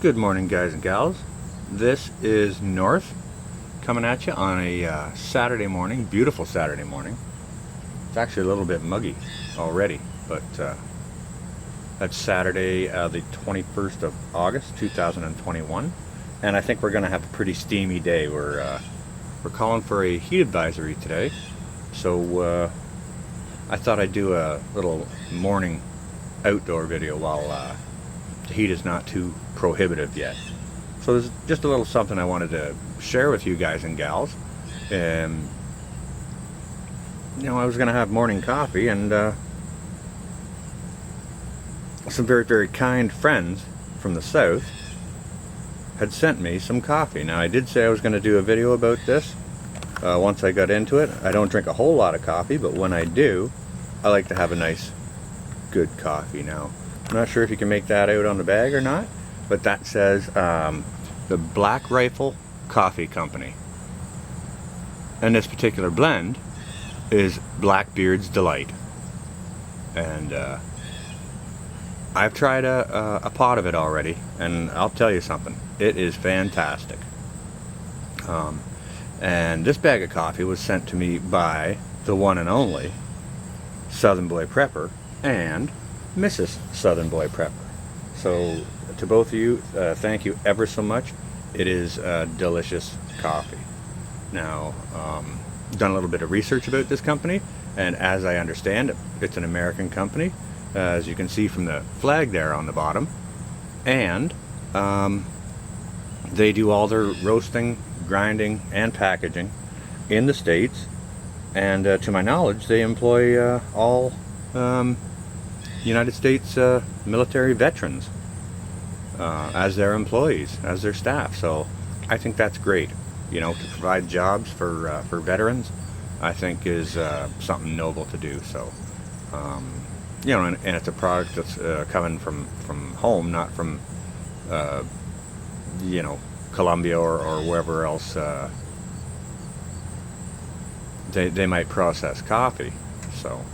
Good morning, guys and gals. This is North coming at you on a Saturday morning, beautiful Saturday morning. It's actually a little bit muggy already, but that's Saturday, the 21st of August, 2021, and I think we're going to have a pretty steamy day. We're calling for a heat advisory today, so I thought I'd do a little morning outdoor video while the heat is not too prohibitive yet. So there's just a little something I wanted to share with you guys and gals. I was going to have morning coffee, and some very, very kind friends from the south had sent me some coffee. Now, I did say I was going to do a video about this once I got into it. I don't drink a whole lot of coffee, but when I do, I like to have a nice, good coffee. Now, I'm not sure if you can make that out on the bag or not, but that says the Black Rifle Coffee Company. And this particular blend is Blackbeard's Delight. And I've tried a pot of it already, and I'll tell you something, it is fantastic. And this bag of coffee was sent to me by the one and only Southern Boy Prepper and Mrs. Southern Boy Prepper. So to both of you, thank you ever so much. It is delicious coffee. Now, done a little bit of research about this company, and as I understand it, it's an American company, as you can see from the flag there on the bottom, and they do all their roasting, grinding, and packaging in the States, and to my knowledge, they employ all United States military veterans as their employees, as their staff. So I think that's great. To provide jobs for veterans, I think is something noble to do. So, and it's a product that's coming from home, not from, Colombia or wherever else they might process coffee. So,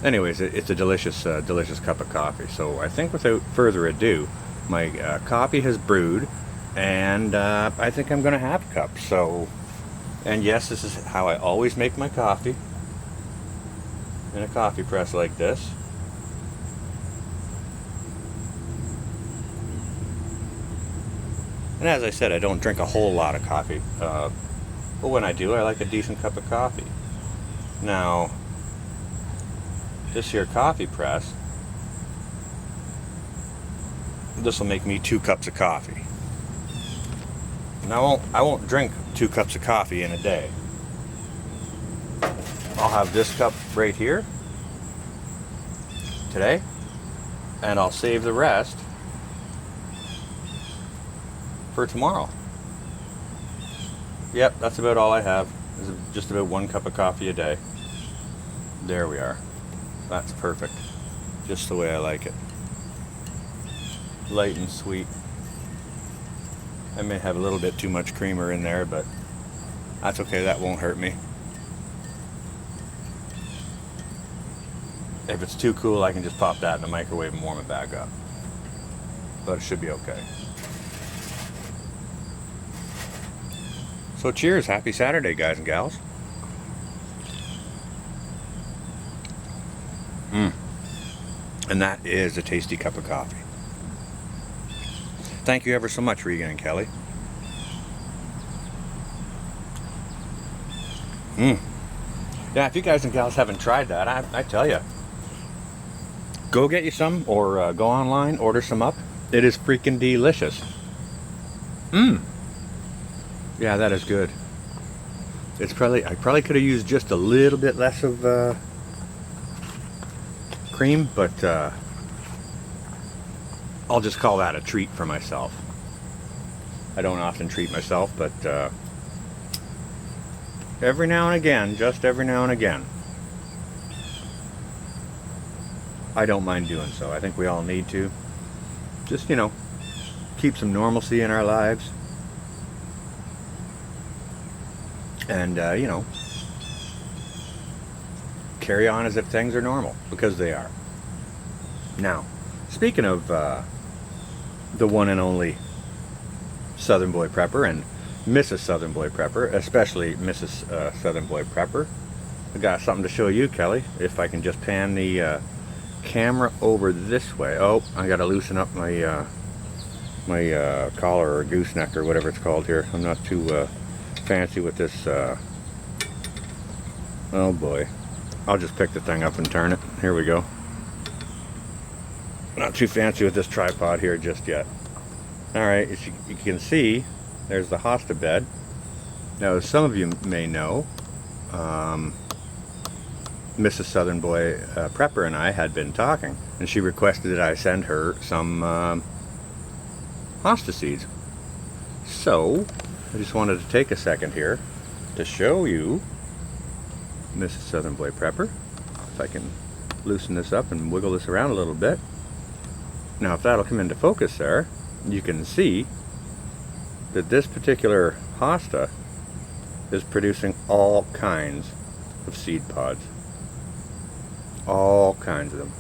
anyways, it's a delicious cup of coffee. So I think without further ado, my coffee has brewed, and I think I'm going to have a cup. So, and yes, this is how I always make my coffee, in a coffee press like this. And as I said, I don't drink a whole lot of coffee, but when I do, I like a decent cup of coffee. Now, this here coffee press, this will make me 2 cups of coffee. Now I won't drink 2 cups of coffee in a day. I'll have this cup right here today, and I'll save the rest for tomorrow. Yep, that's about all I have. Is just about 1 cup of coffee a day. There we are. That's perfect. Just the way I like it. Light and sweet. I may have a little bit too much creamer in there, but that's okay. That won't hurt me. If it's too cool, I can just pop that in the microwave and warm it back up. But it should be okay. So cheers. Happy Saturday, guys and gals. And that is a tasty cup of coffee. Thank you ever so much, Regan and Kelly. Yeah, if you guys and gals haven't tried that, I tell you, go get you some, or go online, order some up. It is freaking delicious. Yeah, that is good. I probably could have used just a little bit less of cream, but I'll just call that a treat for myself. I don't often treat myself, but every now and again, just every now and again, I don't mind doing so. I think we all need to. Just, keep some normalcy in our lives. And, carry on as if things are normal, because they are. Now, Speaking of the one and only Southern Boy Prepper and Mrs. Southern Boy Prepper, especially Mrs. Southern Boy Prepper, I got something to show you, Kelly. If I can just pan the camera over this way. Oh, I gotta loosen up my my collar or gooseneck or whatever it's called here. I'm not too fancy with this. Oh boy, I'll just pick the thing up and turn it. Here we go. Not too fancy with this tripod here just yet. Alright, as you can see, there's the hosta bed. Now, as some of you may know, Mrs. Southern Boy Prepper and I had been talking, and she requested that I send her some Hosta Seeds. So, I just wanted to take a second here to show you Mrs. Southern Boy Prepper. If I can loosen this up and wiggle this around a little bit. Now, if that'll come into focus there, you can see that this particular hosta is producing all kinds of seed pods. All kinds of them.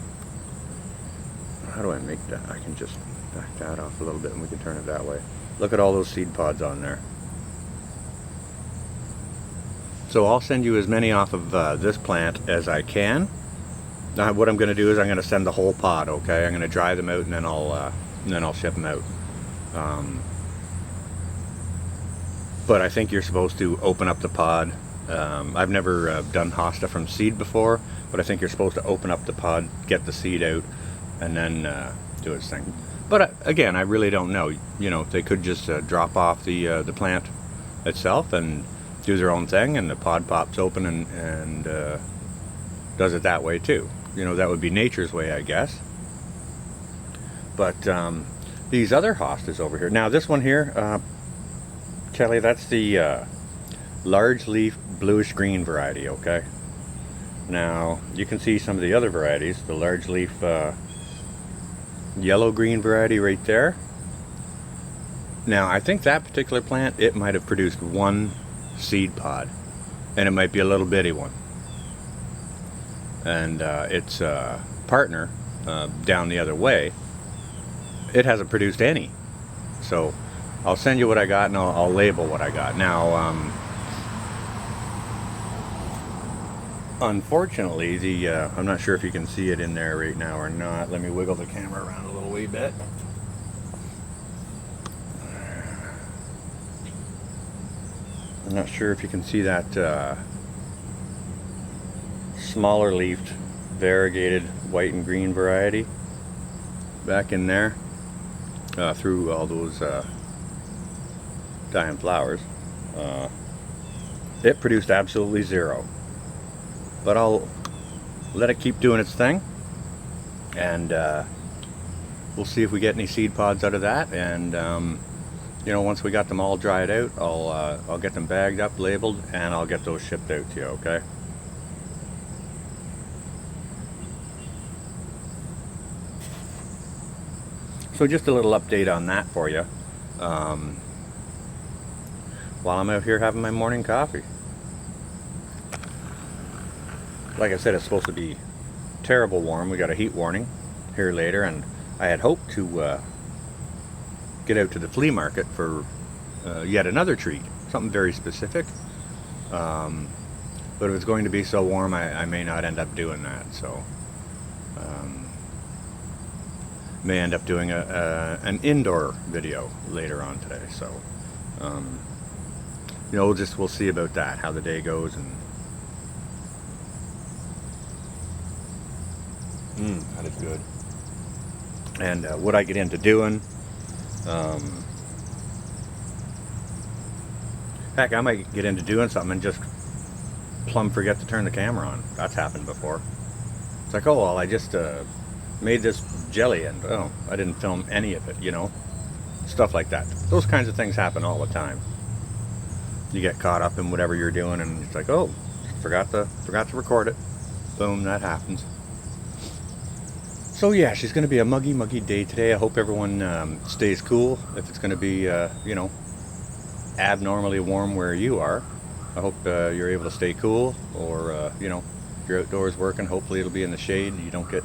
How do I make that? I can just back that off a little bit and we can turn it that way. Look at all those seed pods on there. So I'll send you as many off of this plant as I can. Now what I'm going to do is I'm going to send the whole pod, okay? I'm going to dry them out and then I'll ship them out. But I think you're supposed to open up the pod. I've never done hosta from seed before, but I think you're supposed to open up the pod, get the seed out, and then do its thing. But again, I really don't know. You know, they could just drop off the plant itself and do their own thing, and the pod pops open and does it that way too. You know, that would be nature's way, I guess. But these other hostas over here. Now, this one here, Kelly, that's the large leaf bluish green variety, okay? Now, you can see some of the other varieties, the large leaf yellow green variety right there. Now, I think that particular plant, it might have produced one seed pod, and it might be a little bitty one. And its partner down the other way, it hasn't produced any. So I'll send you what I got and I'll label what I got. Now, unfortunately, I'm not sure if you can see it in there right now or not. Let me wiggle the camera around a little wee bit. I'm not sure if you can see that smaller leafed variegated white and green variety back in there through all those dying flowers. It produced absolutely zero, but I'll let it keep doing its thing, and we'll see if we get any seed pods out of that. And you know, once we got them all dried out, I'll get them bagged up, labeled, and I'll get those shipped out to you, okay? So just a little update on that for you while I'm out here having my morning coffee. Like I said, it's supposed to be terrible warm. We got a heat warning here later, and I had hoped to get out to the flea market for yet another treat, something very specific. But if it's going to be so warm, I may not end up doing that. So may end up doing an indoor video later on today. So you know, we'll see about that, how the day goes. And that is good. And what I get into doing, heck, I might get into doing something and just plumb forget to turn the camera on. That's happened before. It's like, oh well, I just made this jelly and oh, I didn't film any of it, you know, stuff like that. Those kinds of things happen all the time. You get caught up in whatever you're doing and it's like, oh, forgot to record it. Boom, that happens. So yeah, she's going to be a muggy day today. I hope everyone stays cool. If it's going to be, you know, abnormally warm where you are, I hope you're able to stay cool. Or, you know, if you're outdoors working, hopefully it'll be in the shade. You don't get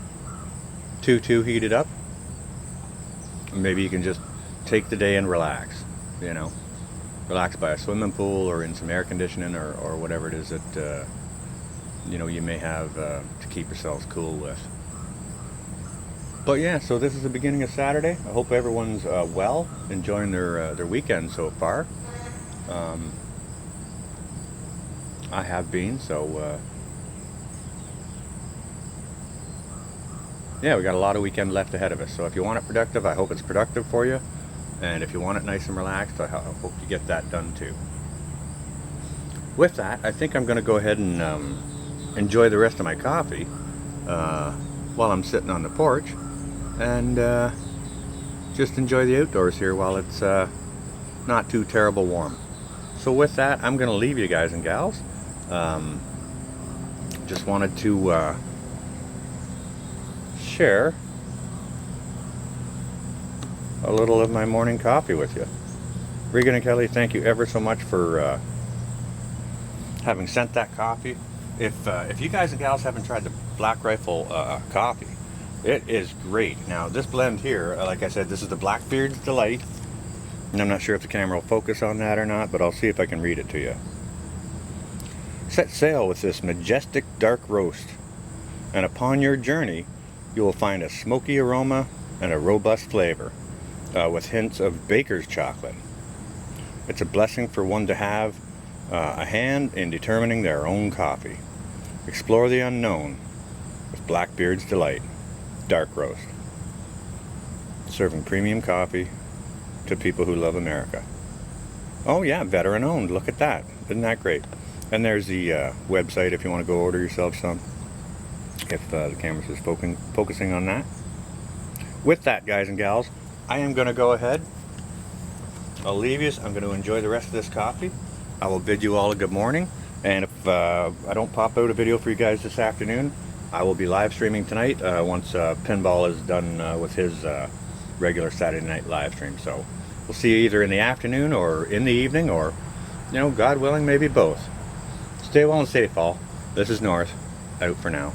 too heated up. maybe you can just take the day and relax, you know. Relax by a swimming pool or in some air conditioning or whatever it is that, you know, you may have to keep yourselves cool with. But yeah, so this is the beginning of Saturday. I hope everyone's well, enjoying their weekend so far. I have been, so yeah, we got a lot of weekend left ahead of us. So if you want it productive, I hope it's productive for you. And if you want it nice and relaxed, I hope you get that done too. With that, I think I'm going to go ahead and enjoy the rest of my coffee while I'm sitting on the porch, and just enjoy the outdoors here while it's not too terrible warm. So with that, I'm going to leave you guys and gals. Just wanted to share a little of my morning coffee with you. Regan and Kelly, thank you ever so much for having sent that coffee. If you guys and gals haven't tried the Black Rifle coffee, it is great. Now this blend here, like I said, this is the Blackbeard's Delight, and I'm not sure if the camera will focus on that or not, but I'll see if I can read it to you. Set sail with this majestic dark roast, and upon your journey you will find a smoky aroma and a robust flavor, with hints of baker's chocolate. It's a blessing for one to have a hand in determining their own coffee. Explore the unknown with Blackbeard's Delight Dark Roast. Serving premium coffee to people who love America. Oh yeah, veteran owned. Look at that. Isn't that great? And there's the website if you want to go order yourself some, if the camera's just focusing on that. With that, guys and gals, I am going to go ahead. I'll leave you. I'm going to enjoy the rest of this coffee. I will bid you all a good morning. And if I don't pop out a video for you guys this afternoon, I will be live streaming tonight once Pinball is done with his regular Saturday night live stream. So we'll see you either in the afternoon or in the evening, or, you know, God willing, maybe both. Stay well and safe, all. This is North, out for now.